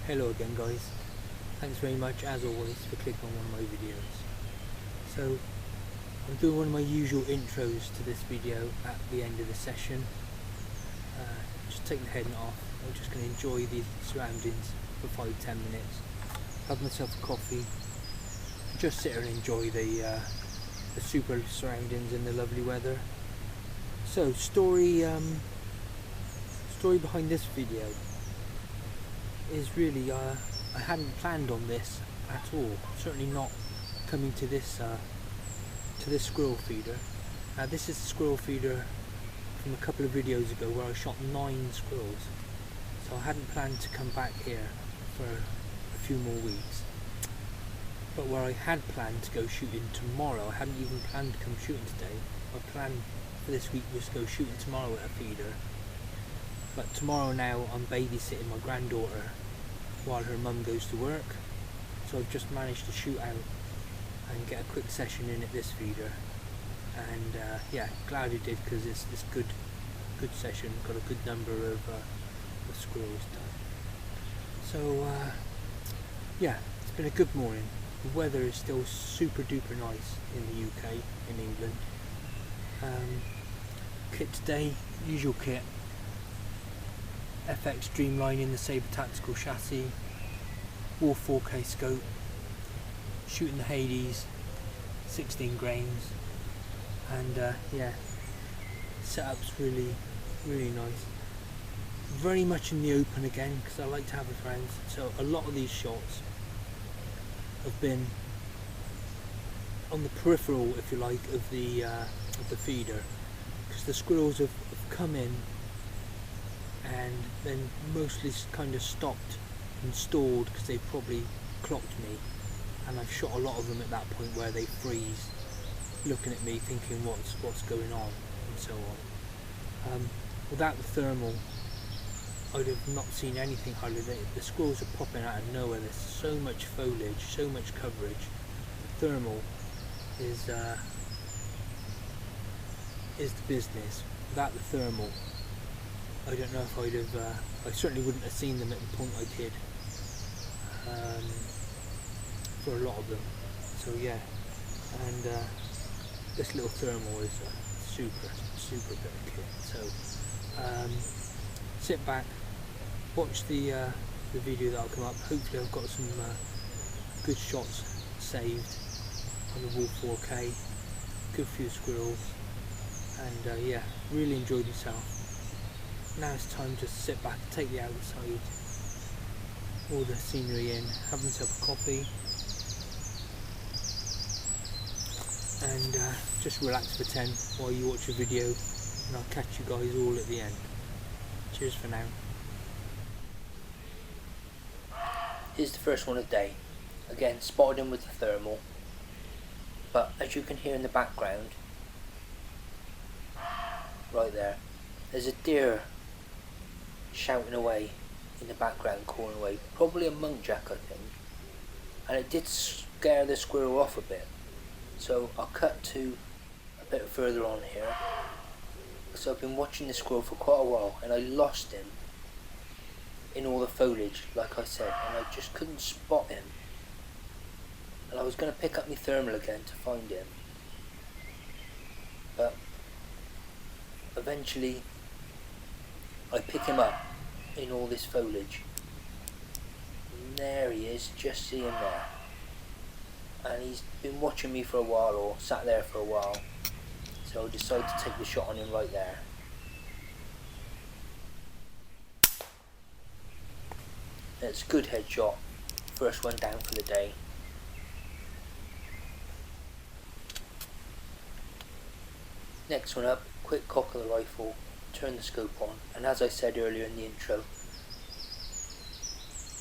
Hello again guys, thanks very much as always for clicking on one of my videos. So I'm doing one of my usual intros to this video at the end of the session. Just take the heading off. I'm just going to enjoy the surroundings for 5-10 minutes, have myself a coffee, and just sit here and enjoy the super surroundings and the lovely weather. So story behind this video is really I hadn't planned on this at all. Certainly not coming to this squirrel feeder. This is the squirrel feeder from a couple of videos ago where I shot 9 squirrels. So I hadn't planned to come back here for a few more weeks. But where I had planned to go shooting tomorrow, I hadn't even planned to come shooting today. My plan for this week was to go shooting tomorrow at a feeder. But tomorrow now I'm babysitting my granddaughter while her mum goes to work. So I've just managed to shoot out and get a quick session in at this feeder. And yeah, glad I did, because it's good session, got a good number of squirrels done. So yeah, it's been a good morning. The weather is still super duper nice in the UK, in England. Kit today, usual kit. FX Dreamline in the Saber Tactical chassis, Wulf 4K scope, shooting the Hades, 16 grains, and yeah, setup's really nice. Very much in the open again, because I like to have a friend. So a lot of these shots have been on the peripheral, if you like, of the feeder, because the squirrels have come in and then mostly kind of stopped and stalled because they probably clocked me, and I've shot a lot of them at that point where they freeze looking at me thinking what's going on and so on. Without the thermal I'd have not seen anything hardly. The squirrels are popping out of nowhere. There's so much foliage, so much coverage. The thermal is the business. Without the thermal I don't know if I'd have, I certainly wouldn't have seen them at the point I did, for a lot of them. So yeah, and this little thermal is a super bit of kit. So sit back, watch the video that'll come up. Hopefully I've got some good shots saved on the Wulf 4K, good few squirrels, and yeah, really enjoyed myself. Now it's time to sit back, take the outside, all the scenery in, have myself a coffee, and just relax for 10 while you watch a video, and I'll catch you guys all at the end. Cheers for now. Here's the first one of the day. Again, spotted him with the thermal, but as you can hear in the background, right there's a deer shouting away in the background, calling away, probably a muntjac I think, and it did scare the squirrel off a bit. So I'll cut to a bit further on here. So I've been watching the squirrel for quite a while, and I lost him in all the foliage like I said, and I just couldn't spot him, and I was going to pick up my thermal again to find him, but eventually I pick him up in all this foliage, and there he is, just see him there, and he's been watching me for a while, or sat there for a while, so I decided to take the shot on him right there. It's a good headshot, first one down for the day. Next one up, quick cock of the rifle, turn the scope on, and as I said earlier in the intro,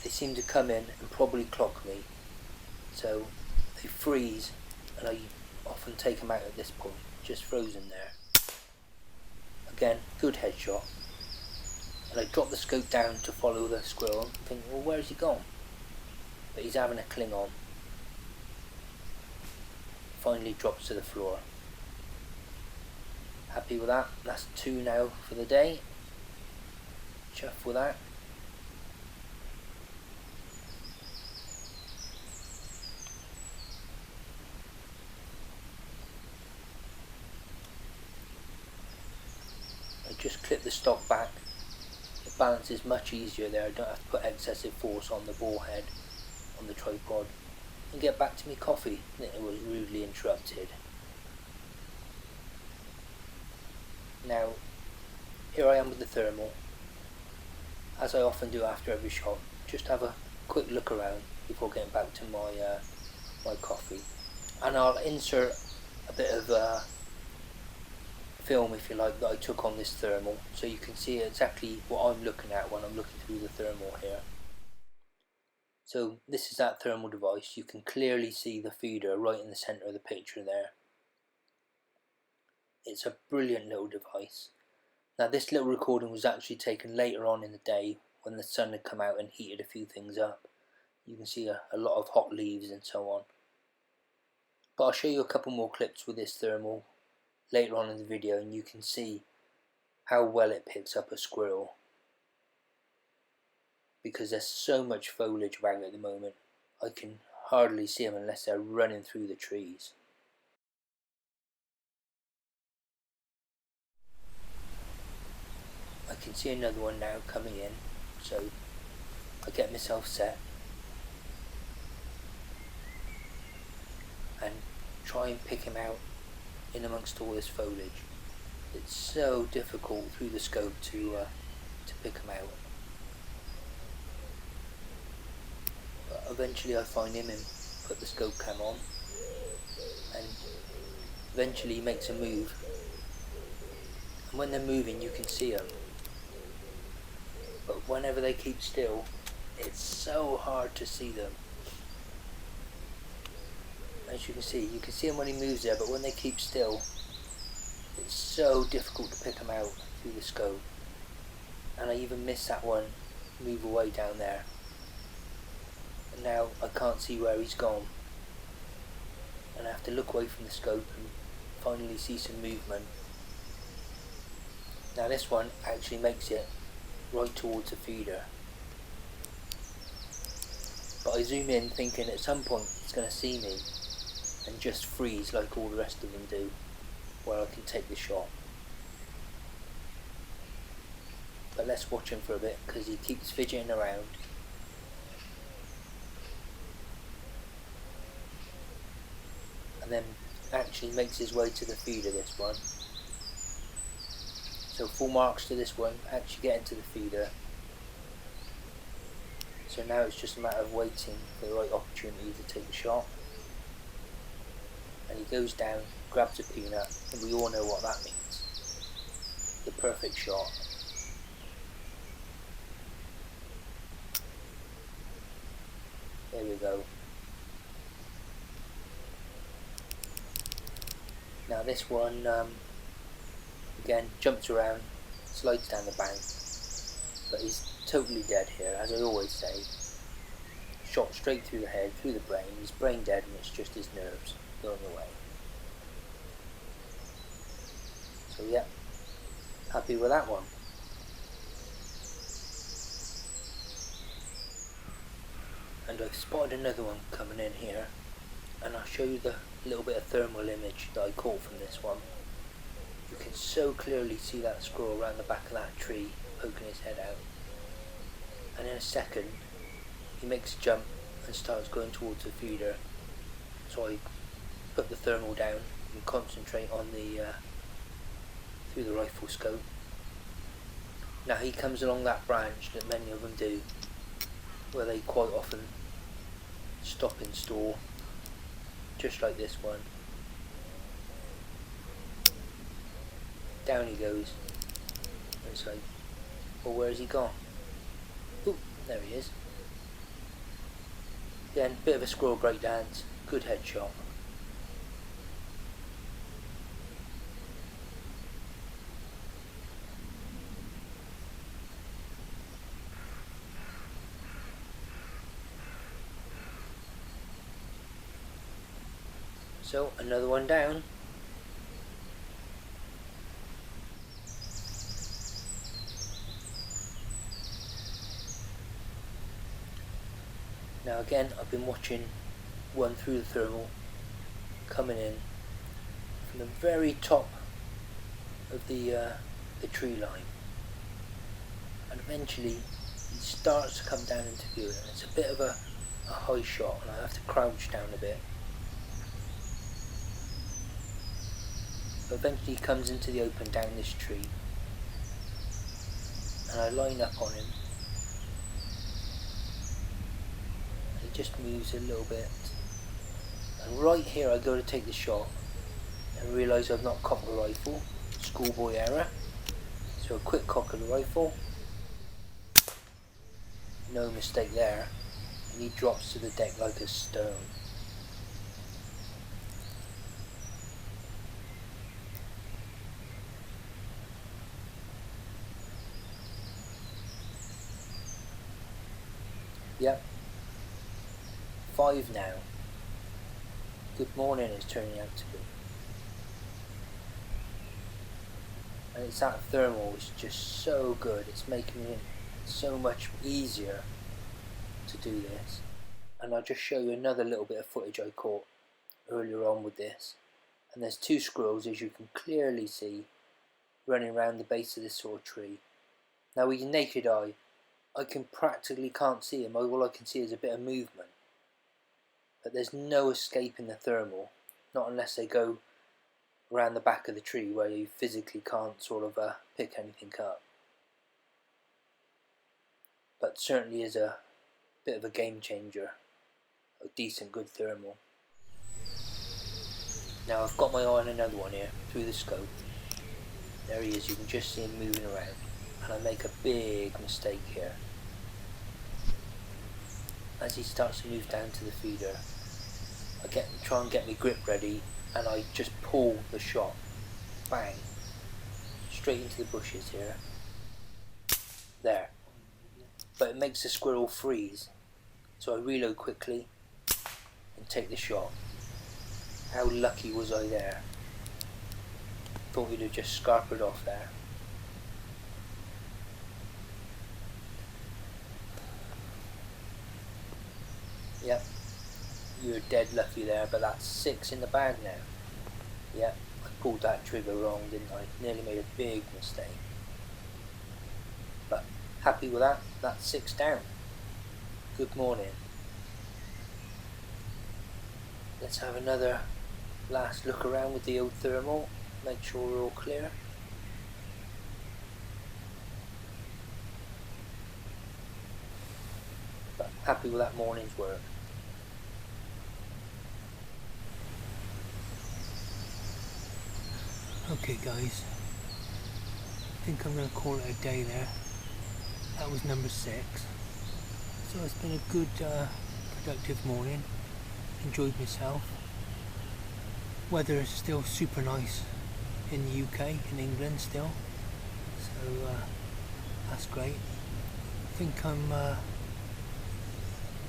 they seem to come in and probably clock me, so they freeze, and I often take them out at this point, just frozen there. Again, good headshot, and I drop the scope down to follow the squirrel and think, well, where's he gone? But he's having a cling on. Finally drops to the floor. Happy with that. That's 2 now for the day. Chuff with that. just clip the stock back. The balance is much easier there. I don't have to put excessive force on the ball head on the tripod. And get back to me coffee. It was rudely interrupted. Now, here I am with the thermal. As I often do after every shot, just have a quick look around before getting back to my my coffee. And I'll insert a bit of film, if you like, that I took on this thermal, so you can see exactly what I'm looking at when I'm looking through the thermal here. So this is that thermal device. You can clearly see the feeder right in the centre of the picture there. It's a brilliant little device. Now this little recording was actually taken later on in the day when the sun had come out and heated a few things up. You can see a lot of hot leaves and so on. But I'll show you a couple more clips with this thermal later on in the video, and you can see how well it picks up a squirrel, because there's so much foliage around at the moment. I can hardly see them unless they're running through the trees. I can see another one now coming in, so I get myself set and try and pick him out in amongst all this foliage. It's so difficult through the scope to pick him out. But eventually I find him and put the scope cam on, and eventually he makes a move. And when they're moving you can see them. But whenever they keep still, it's so hard to see them. As you can see him when he moves there, but when they keep still, it's so difficult to pick them out through the scope. And I even missed that one move away down there. And now I can't see where he's gone. And I have to look away from the scope and finally see some movement. Now this one actually makes it right towards the feeder. But I zoom in thinking at some point it's going to see me and just freeze like all the rest of them do, where I can take the shot. But let's watch him for a bit, because he keeps fidgeting around. And then actually makes his way to the feeder, this one. So full marks to this one, actually getting to the feeder. So now it's just a matter of waiting for the right opportunity to take the shot. And he goes down, grabs a peanut, and we all know what that means. The perfect shot. There we go. Now this one, again, jumps around, slides down the bank, but he's totally dead here, as I always say. Shot straight through the head, through the brain. He's brain dead, and it's just his nerves going away. So yeah, happy with that one. And I've spotted another one coming in here, and I'll show you the little bit of thermal image that I caught from this one. You can so clearly see that squirrel around the back of that tree poking his head out, and in a second he makes a jump and starts going towards the feeder. So I put the thermal down and concentrate on the through the rifle scope. Now he comes along that branch that many of them do, where they quite often stop in store, just like this one. Down he goes. And it's like, well, where's he gone? Ooh, there he is. Again, bit of a squirrel breakdance, good headshot. So, another one down. Now again, I've been watching one through the thermal, coming in from the very top of the the tree line, and eventually he starts to come down into view, and it's a bit of a high shot, and I have to crouch down a bit. But eventually he comes into the open down this tree, and I line up on him, and he just moves a little bit, and right here I go to take the shot and realise I've not cocked the rifle. Schoolboy error. So a quick cock of the rifle, no mistake there, and he drops to the deck like a stone. Yep, 5 now. Good morning it's turning out to be. And it's that thermal is just so good, it's making it so much easier to do this. And I'll just show you another little bit of footage I caught earlier on with this. And there's 2 squirrels, as you can clearly see, running around the base of this sort of tree. Now with your naked eye, I practically can't see them, all I can see is a bit of movement. But there's no escaping the thermal, not unless they go around the back of the tree where you physically can't sort of pick anything up. But certainly is a bit of a game changer, a decent good thermal. Now I've got my eye on another one here through the scope. There he is, you can just see him moving around, and I make a big mistake here. As he starts to move down to the feeder, I try and get my grip ready, and I just pull the shot, bang, straight into the bushes here, there. But it makes the squirrel freeze, so I reload quickly and take the shot. How lucky was I there? Thought he'd have just scarpered off there. Yep, you're dead lucky there, but that's 6 in the bag now. Yep, I pulled that trigger wrong, didn't I? Nearly made a big mistake. But happy with that, that's 6 down. Good morning. Let's have another last look around with the old thermal, make sure we're all clear. But happy with that morning's work. Okay guys, I think I'm going to call it a day there. That was number 6. So it's been a good productive morning. Enjoyed myself. Weather is still super nice in the UK, in England still. So that's great. I think I'm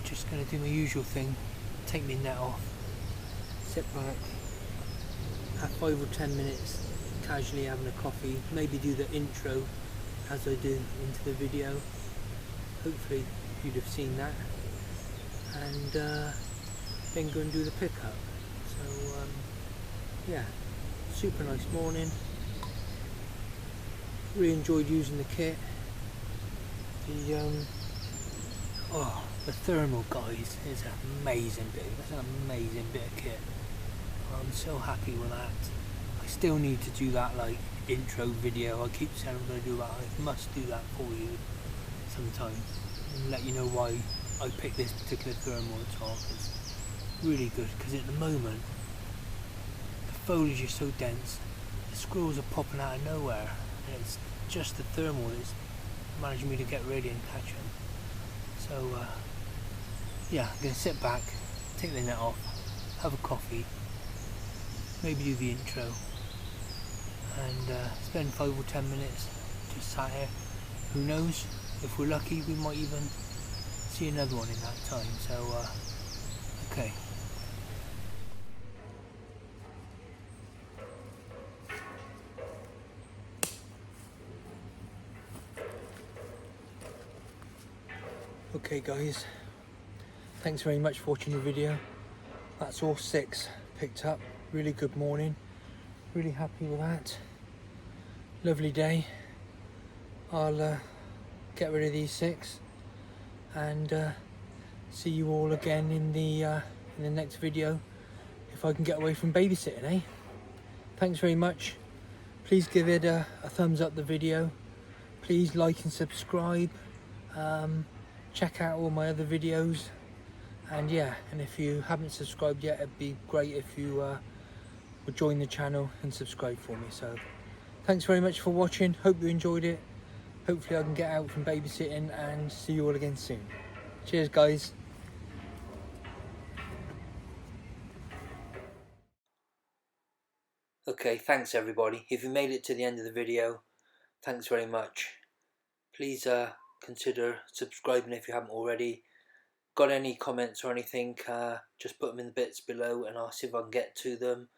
just going to do my usual thing. Take my net off. Sit back. Have 5 or 10 minutes casually having a coffee, maybe do the intro as I do into the video. Hopefully you'd have seen that, and then go and do the pickup. So yeah, super nice morning. Really enjoyed using the kit. The thermal, guys, is an amazing bit. That's an amazing bit of kit. I'm so happy with that. I still need to do that like intro video. I keep saying I'm going to do that. I must do that for you sometime and let you know why I picked this particular thermal at top. It's really good because at the moment the foliage is so dense, the squirrels are popping out of nowhere, and it's just the thermal that's managing me to get ready and catch them. So yeah, I'm going to sit back, take the net off, have a coffee, maybe do the intro, and spend 5 or 10 minutes just sat here. Who knows, if we're lucky we might even see another one in that time. So okay. Okay guys, thanks very much for watching the video. That's all 6 picked up. Really good morning, really happy with that. Lovely day. I'll get rid of these 6 and see you all again in the next video, if I can get away from babysitting, eh? Thanks very much. Please give it a thumbs up the video. Please like and subscribe. Check out all my other videos. And yeah, and if you haven't subscribed yet, it'd be great if you would join the channel and subscribe for me. So thanks very much for watching. Hope you enjoyed it. Hopefully I can get out from babysitting and see you all again soon. Cheers guys. Okay, thanks everybody. If you made it to the end of the video, thanks very much. Please consider subscribing if you haven't already. Got any comments or anything, just put them in the bits below and I'll see if I can get to them.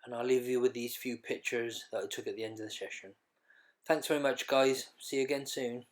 And I'll leave you with these few pictures that I took at the end of the session. Thanks very much guys. See you again soon.